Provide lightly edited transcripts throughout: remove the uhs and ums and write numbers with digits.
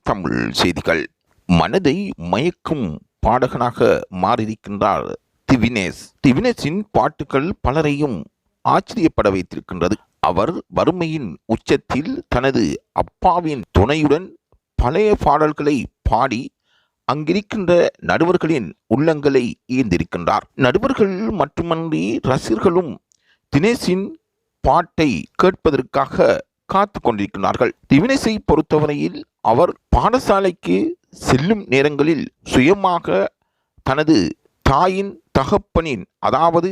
தமிழ் செய்திகள். மனதை மயக்கும் பாடகனாக மாறியிருக்கின்றார் திவினேஷ். திவினேஷின் பாட்டுகள் பலரையும் ஆச்சரியப்பட வைத்திருக்கின்றது. அவர் வறுமையின் உச்சத்தில் தனது அப்பாவின் துணையுடன் பழைய பாடல்களை பாடி அங்கிருக்கின்ற நடுவர்களின் உள்ளங்களை ஈர்ந்திருக்கின்றார். நடுவர்கள் மட்டுமன்றி ரசிகர்களும் தினேஷின் பாட்டை கேட்பதற்காக காத்து கொண்டிருக்கிறார்கள். திவினேஷை பொறுத்தவரையில் அவர் பாடசாலைக்கு செல்லும் நேரங்களில் சுயமாக தனது தாயின் தகப்பனின், அதாவது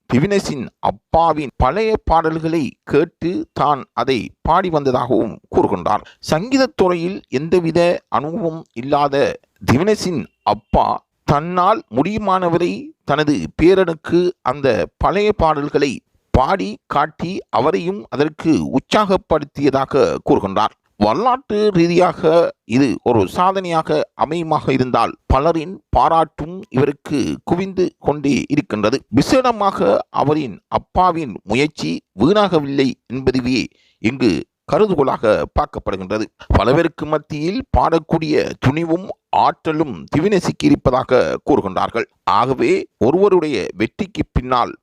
திவினேஷின் அப்பாவின் பழைய பாடல்களை கேட்டு தான் அதை பாடி வந்ததாகவும் கூறுகின்றார். சங்கீதத் துறையில் எந்தவித அனுபவம் இல்லாத திவினேஷின் அப்பா தன்னால் முடியுமானவரை தனது பேரனுக்கு அந்த பழைய பாடல்களை பாடி காட்டி அவரையும் அதற்கு உற்சாகப்படுத்தியதாக கூறுகின்றார். வரலாற்று ரீதியாக இது ஒரு சாதனையாக அமையுமாக இருந்தால் பலரின் பாராட்டும் இவருக்கு குவிந்து கொண்டே இருக்கின்றது. விசேடமாக அவரின் அப்பாவின் முயற்சி வீணாகவில்லை என்பதுவே இங்கு கருதுகோளாக பார்க்கப்படுகின்றது. பலவருக்கு மத்தியில் பாடக்கூடிய துணிவும் ஆற்றலும் திவினேஷுக்கு இருப்பதாக கூறுகின்றார்கள். ஆகவே ஒருவருடைய வெற்றிக்கு பின்னால்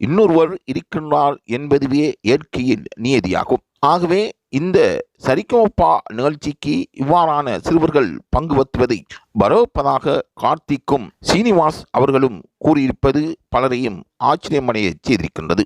இன்னொருவர் இருக்கின்றார் என்பதுவே இயற்கையின் நியதியாகும். ஆகவே இந்த சரிகமபா நிகழ்ச்சிக்கு இவ்வாறான சிறுவர்கள் பங்கு பற்றுவதை வரவேற்பதாக கார்த்திக்கும் சீனிவாஸ் அவர்களும் கூறியிருப்பது பலரையும் ஆச்சரியமடைய செய்திருக்கின்றது.